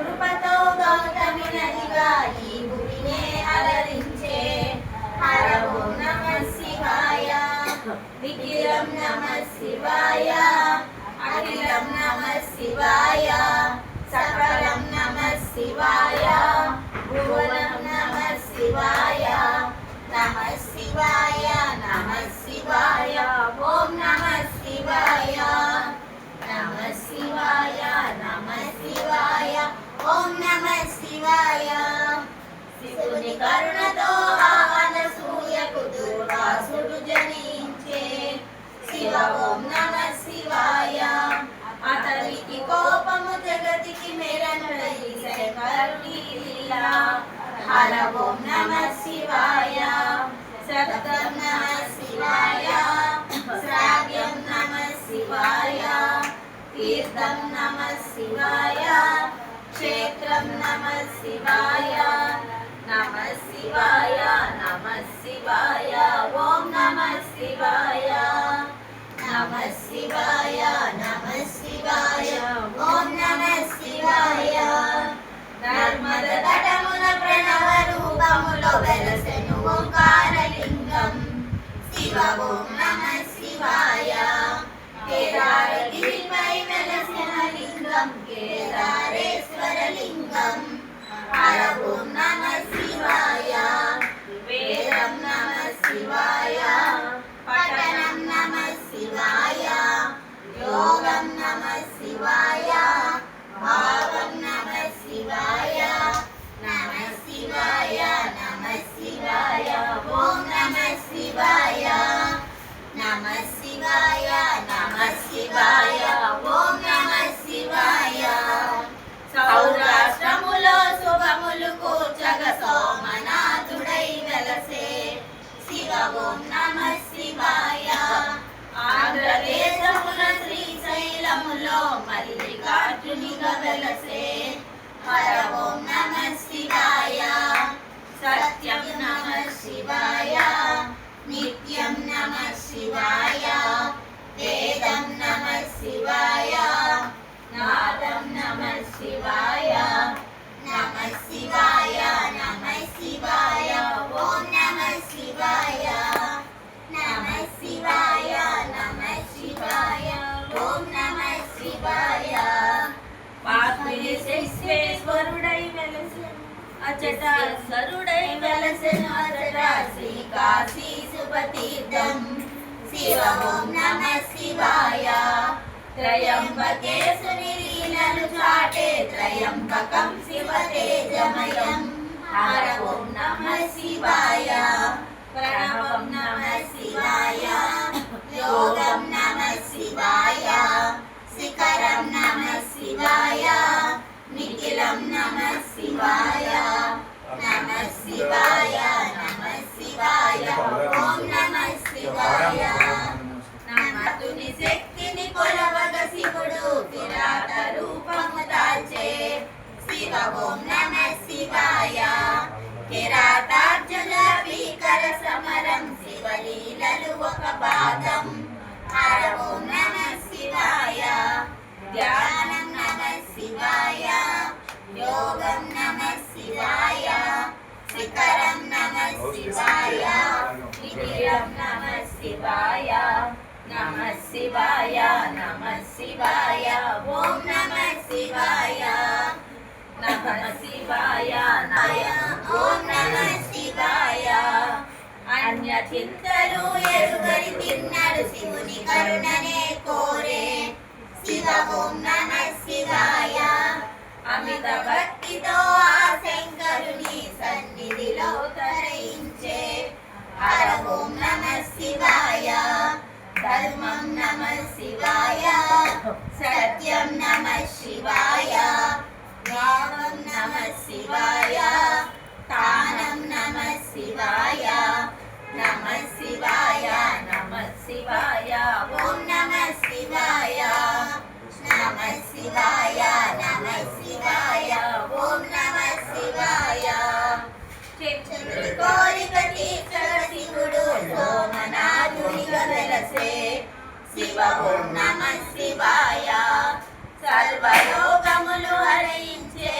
కృపతో గౌతమి నదిగా ఈ భూమినే అలరించే హర ఓం నమః శివాయ నిఖిలం నమః శివాయ అఖిలం నమః శివాయ సకలం నమః శివాయ భువనం నమః శివాయ నమః శివాయ నమః శివాయ ఓం నమః శివాయ నమః శివాయ నమః శివాయ ఓం నమః శివాయ శివుని కరుణతో అనసూయకు దుర్వాసుడు జనించే శివ ఓం నమః శివాయ అతనికి కోపము జగతికి మెరనుడైసే కరుణీలీలా హర ఓం నమః శివాయ సత్యం నమః శివాయ శ్రావ్యం నమః శివాయ తీర్థం నమః శివాయ క్షేత్రం నమః శివాయ నమః శివాయ నమః శివాయ ఓం నమః శివాయ నమః శివాయ నమః శివాయ ఓం నమః శివాయ నర్మద తటమున ప్రణవ రూపములో వెలసెను ఓంకారలింగం శివ ఓం నమః శివాయ కేదారగిరిపై వెలసిన లింగం కేదారేశ్వర లింగం హర ఓం నమః శివాయ వేదం నమః శివాయ పఠనం నమః శివాయ యోగం నమః శివాయ భావం నమః శివాయ నమః శివాయ నమః శివాయ ఓం నమః శివాయ నమః శివాయ నమః శివాయ ఓం నమః శివాయ సౌరాష్ట్రములో శుభములు కూర్చగ సోమనాథుడై వెలసే శివ ఓం నమః శివాయ ఆంధ్రదేశమున శ్రీశైలములో మల్లికార్జునిగా వెలసే హర ఓం నమః శివాయ సత్యం నమః శివాయ నిత్యం నమః శివాయ వేదం నమః శివాయ నాదం నమః శివాయ నమః శివాయ నమః శివాయ ఓం నమః శివాయ నమః శివాయ నమః శివాయ ఓం నమః శివాయ పాత్మిని శేశ్వేశ్వరుడై వెలసెను అచట సరుడై వెలసెను అచట శ్రీ కాశీ శుభతీర్థం శివ ఓం నమః శివాయ త్రయంబకేశుని లీలలు చాటే త్రయంబకం శివ తేజమయం హర ఓం నమః శివాయ ప్రణవం నమః శివాయ యోగం నమః శివాయ శిఖరం నమః శివాయ నిఖిలం నమః శివాయ నమః శివాయ నమః శివాయ ఓం నమః శివాయ నమతుని శక్తిని కొలవగ శివుడు విరాట రూపము దాల్చే శివ ఓం నమః శివాయ కిరాతార్జున భీకర సమరం శివలీలలు ఒక భాగం హర ఓం నమః శివాయ ధ్యానం నమః శివాయ యోగం నమః శివాయ శిఖరం నమః శివాయ నిఖిలం నమః శివాయ నమః శివాయ నమః శివాయ ఓం నమః శివాయ నమః శివాయ ఓం నమః శివాయ అన్య చింతలు ఎరుగని తిన్నడు శివుని కరుణనే కోరే శివ ఓం నమః శివాయ అమిత భక్తితో ఆ శంకరుని సన్నిధిలో తరించే హర ఓం నమః శివాయ ధర్మం నమః శివాయ సత్యం నమః శివాయ భావం నమః శివాయ తానం నమః శివాయ నమః శివాయ నమః శివాయ ఓం నమః శివాయ నమః శివాయ నమః శివాయ ఓం నమః శివాయ చంద్రుడి కోరిక తీర్చగ శివుడు సోమనాథునిగా వెలసే శివ ఓం నమః శివాయ సర్వలోకములు హరించే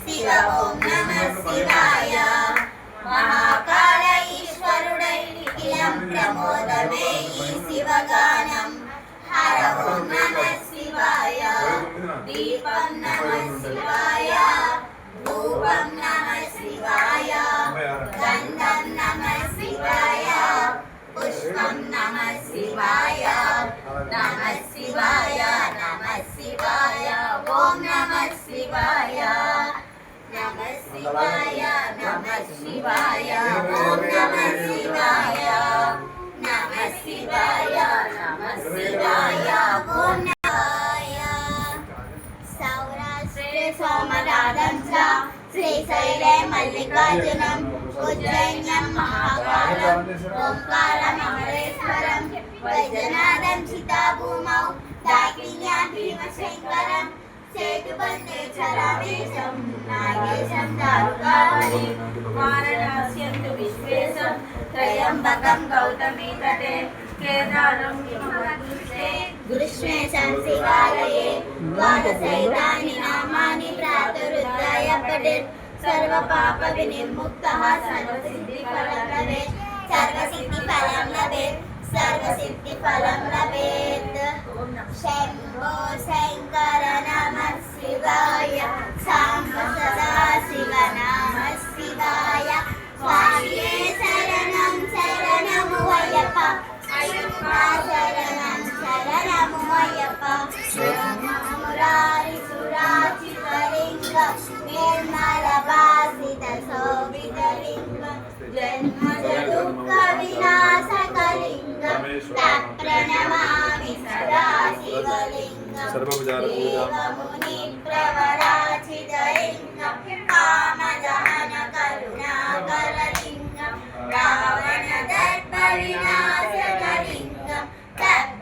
శివ ఓం నమః శివాయ మహాకాల ఈశ్వరుడై నిఖిలం ప్రమోదమే ఈ శివగానం హర ఓం నమః శివాయ దీపం నమః శివాయ ధూపం నమః శివాయ గంధం నమః శివాయ పుష్పం నమః శివాయ నమః శివాయ నమః శివాయ ఓం నమః శివాయ నమః శివాయ నమః శివాయ ఓం నమః శివాయ నమః శివాయ నమః శివాయ ఓం నమః సౌరాష్ట్రే సోమనాథం చ శ్రీశైలే మల్లికార్జునం ఉజ్జయిన్యం మహాకాలం ఓంకారమమరేశ్వరం వైద్యనాథం చితాభూమౌ దాకిన్యాం భీమశంకరం సేతుబందే చరామేశం నాగేశం దారుకావళి వారణాస్యం తు విశ్వేశం త్రయంబకం గౌతమీ తటే కేదారం హిమవద్గుష్టే గురుశ్వేశం శివాలయే ద్వాదశైతాని నామాని ప్రాతరుద్ధాయ పఠేత్ సర్వ పాప వినిర్ముక్తః సర్వసిద్ధి ఫలం లభేత్ సర్వసిద్ధి ఫలం లభేత్ సర్వసిద్ధి ఫలం లభేత్ శంభో శంకర నమః శివాయ సాంబ సదా శివ నమః శివాయ స్వామియే శరణం శరణము అయ్యప్ప అయ్యప్ప శరణం శరణము అయ్యప్ప మురారి సురాచితలింగ నిర్మల భాసిత శోభితలింగ జన్మజ దుఃఖ వినాశకలింగ ప్రణమామి సదా శివలింగం దేవముని ప్రవరాచితలింగం కామదహన కరుణాకరలింగం రావణ దర్ప వినాశకలింగం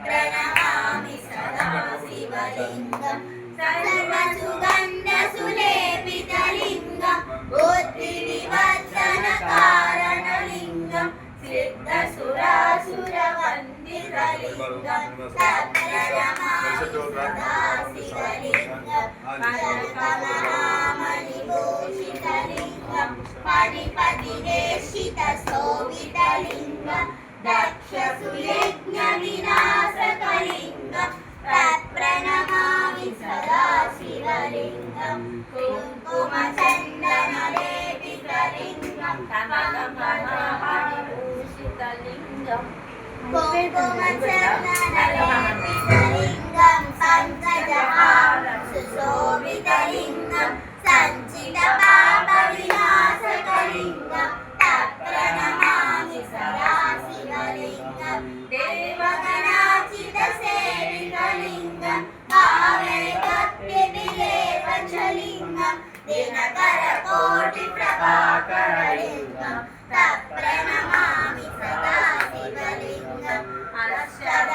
ప్రణమామి సదా శివలింగం సర్వసుగంధ సులేపితలింగం బుద్ధి వివర్ధన కారణలింగం సిద్ధ సురాసుర వందితలింగం ప్రణమామి సదా శివలింగం కనకమహామణి భూషితలింగం పడిపతి వేషిత శోభితలింగం దక్ష సుయజ్ఞ వినాశకలింగం ప్రణమామి సదా శివలింగం కుంకుమ చందన లేపితలింగం కమలభూషితలింగం కుంకుమ చందన లేపితలింగం పంకజహార సుశోభితలింగం సంచిత పాప వినాశకలింగం ప్రణమామి సదా శివలింగం దేవగణాచిత సేవితలింగం భావేకత్తి విలేపచలింగం దినకర కోటి ప్రభాకరలింగం ప్రణమామి సదా శివలింగం అష్టద